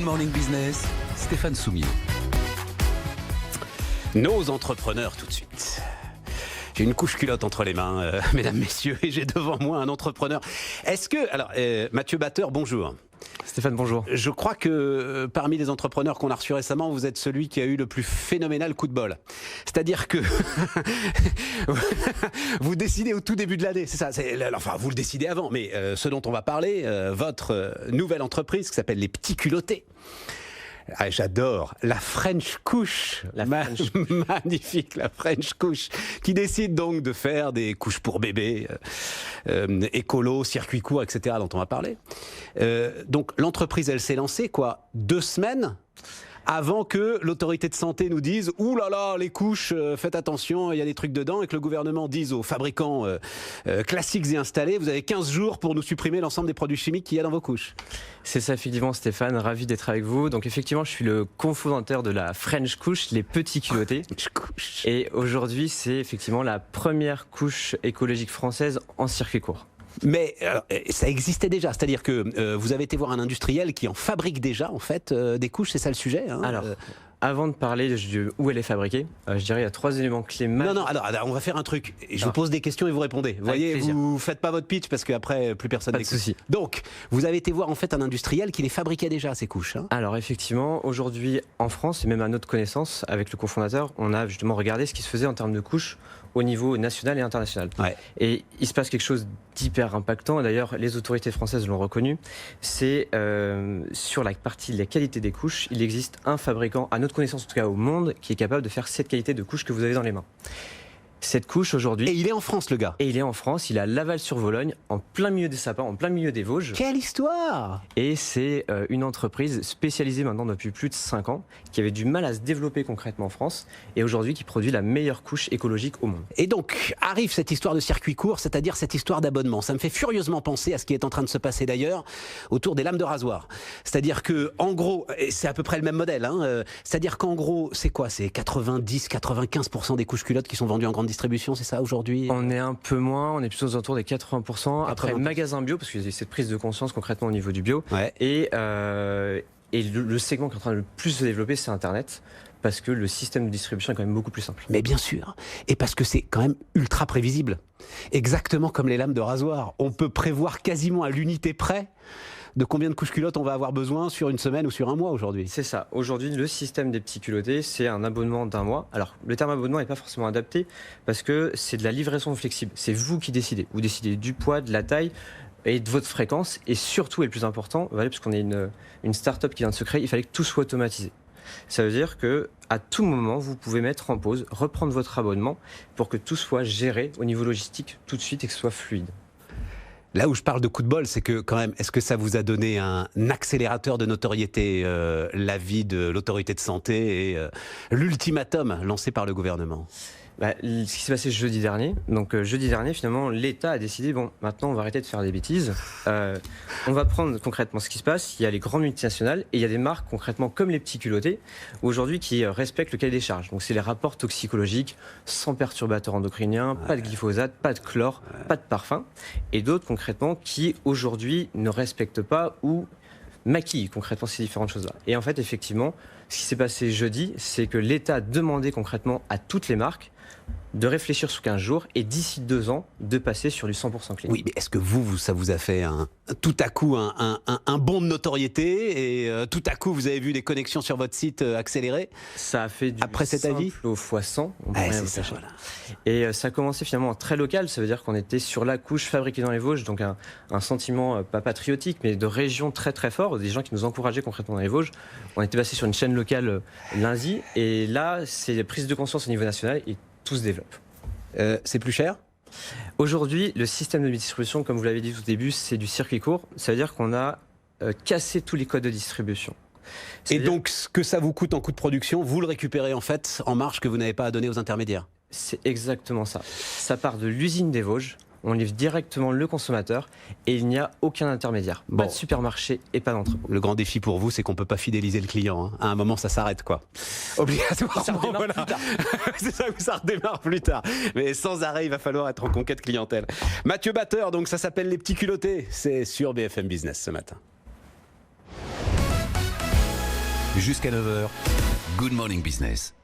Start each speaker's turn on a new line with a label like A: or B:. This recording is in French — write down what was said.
A: Morning Business, Stéphane Soumier.
B: Nos entrepreneurs tout de suite. J'ai une couche culotte entre les mains, mesdames, messieurs, et j'ai devant moi un entrepreneur. Est-ce que... Alors, Mathieu Batteur, bonjour.
C: Stéphane, bonjour.
B: Je crois que parmi les entrepreneurs qu'on a reçus récemment, vous êtes celui qui a eu le plus phénoménal coup de bol. C'est-à-dire que vous décidez au tout début de l'année, c'est ça. Enfin, vous le décidez avant, mais ce dont on va parler, votre nouvelle entreprise qui s'appelle Les Petits Culottés. Ah, j'adore la French Couche, magnifique, la French Couche, qui décide donc de faire des couches pour bébés, écolo, circuit court, etc., dont on va parler. Donc l'entreprise, elle s'est lancée, 2 semaines avant que l'autorité de santé nous dise « Ouh là là, les couches, faites attention, il y a des trucs dedans » et que le gouvernement dise aux fabricants classiques et installés « Vous avez 15 jours pour nous supprimer l'ensemble des produits chimiques qu'il y a dans vos couches ».
C: C'est ça, effectivement, Stéphane, ravi d'être avec vous. Donc effectivement, je suis le cofondateur de la French Couche, les Petits Culottés. Et aujourd'hui, c'est effectivement la première couche écologique française en circuit court.
B: Mais ça existait déjà, c'est-à-dire que vous avez été voir un industriel qui en fabrique déjà en fait des couches, c'est ça le sujet hein.
C: Alors, avant de parler de où elle est fabriquée, je dirais il y a 3 éléments clés.
B: Non, alors on va faire un truc. Je vous pose des questions et vous répondez. Vous voyez, vous faites pas votre pitch parce qu'après plus personne n'écoute.
C: Pas de souci.
B: Donc, vous avez été voir en fait un industriel qui les fabriquait déjà ces couches. Hein.
C: Alors effectivement, aujourd'hui en France et même à notre connaissance, avec le cofondateur, on a justement regardé ce qui se faisait en termes de couches au niveau national et international. Ouais. Et il se passe quelque chose d'hyper impactant, d'ailleurs les autorités françaises l'ont reconnu, c'est sur la partie de la qualité des couches, il existe un fabricant, à notre connaissance en tout cas au monde, qui est capable de faire cette qualité de couche que vous avez dans les mains. Cette couche aujourd'hui...
B: Et il est en France le gars.
C: Et il est en France, il est à Laval-sur-Vologne, en plein milieu des sapins, en plein milieu des Vosges.
B: Quelle histoire!
C: Et c'est une entreprise spécialisée maintenant depuis plus de 5 ans, qui avait du mal à se développer concrètement en France, et aujourd'hui qui produit la meilleure couche écologique au monde.
B: Et donc arrive cette histoire de circuit court, c'est-à-dire cette histoire d'abonnement. Ça me fait furieusement penser à ce qui est en train de se passer d'ailleurs autour des lames de rasoir. C'est-à-dire que en gros, et c'est à peu près le même modèle, hein, c'est-à-dire qu'en gros, c'est quoi? C'est 90-95% des couches culottes qui sont vendues en grande distribution, c'est ça aujourd'hui?
C: On est un peu moins, on est plutôt aux alentours des 80%. Après, magasin bio, parce qu'il y a cette prise de conscience concrètement au niveau du bio. Ouais. Et le segment qui est en train de le plus se développer, c'est Internet. Parce que le système de distribution est quand même beaucoup plus simple.
B: Mais bien sûr, et parce que c'est quand même ultra prévisible. Exactement comme les lames de rasoir. On peut prévoir quasiment à l'unité près de combien de couches culottes on va avoir besoin sur une semaine ou sur un mois aujourd'hui.
C: C'est ça. Aujourd'hui, le système des petits culottés, c'est un abonnement d'1 mois. Alors, le terme abonnement n'est pas forcément adapté parce que c'est de la livraison flexible. C'est vous qui décidez. Vous décidez du poids, de la taille et de votre fréquence. Et surtout, et le plus important, parce qu'on est une start-up qui vient de se créer, il fallait que tout soit automatisé. Ça veut dire qu'à tout moment, vous pouvez mettre en pause, reprendre votre abonnement pour que tout soit géré au niveau logistique tout de suite et que ce soit fluide.
B: Là où je parle de coup de bol, c'est que quand même, est-ce que ça vous a donné un accélérateur de notoriété, l'avis de l'autorité de santé et l'ultimatum lancé par le gouvernement ?
C: Ce qui s'est passé jeudi dernier. Donc jeudi dernier, finalement, l'État a décidé, maintenant on va arrêter de faire des bêtises. On va prendre concrètement ce qui se passe. Il y a les grandes multinationales et il y a des marques concrètement comme les Petits Culottés, aujourd'hui qui respectent le cahier des charges. Donc c'est les rapports toxicologiques, sans perturbateurs endocriniens, pas de glyphosate, pas de chlore, pas de parfum. Et d'autres concrètement qui aujourd'hui ne respectent pas ou maquillent concrètement ces différentes choses-là. Et en fait, effectivement, ce qui s'est passé jeudi, c'est que l'État a demandé concrètement à toutes les marques de réfléchir sous 15 jours et d'ici 2 ans de passer sur du 100% clean.
B: Oui, mais est-ce que ça vous a fait tout à coup un bond de notoriété et tout à coup vous avez vu les connexions sur votre site accélérer?
C: Ça a fait du
B: après cet avis
C: au x100.
B: C'est ça, voilà.
C: Et ça a commencé finalement très local, ça veut dire qu'on était sur la couche fabriquée dans les Vosges, donc un sentiment pas patriotique mais de région très très fort, des gens qui nous encourageaient concrètement dans les Vosges. On était passé sur une chaîne locale lundi et là c'est prise de conscience au niveau national et tout se développe.
B: C'est plus cher ?
C: Aujourd'hui, le système de distribution, comme vous l'avez dit tout au début, c'est du circuit court. Ça veut dire qu'on a cassé tous les codes de distribution.
B: Et donc, ce que ça vous coûte en coût de production, vous le récupérez en fait en marge que vous n'avez pas à donner aux intermédiaires ?
C: C'est exactement ça. Ça part de l'usine des Vosges. On livre directement le consommateur et il n'y a aucun intermédiaire. Pas de supermarché et pas d'entrepôt.
B: Le grand défi pour vous, c'est qu'on ne peut pas fidéliser le client. Hein. À un moment, ça s'arrête, quoi. Obligatoirement.
C: Ça redémarre plus tard.
B: C'est ça, ça redémarre plus tard. Mais sans arrêt, il va falloir être en conquête clientèle. Mathieu Batteur, donc ça s'appelle Les Petits Culottés. C'est sur BFM Business ce matin.
A: Jusqu'à 9h, Good Morning Business.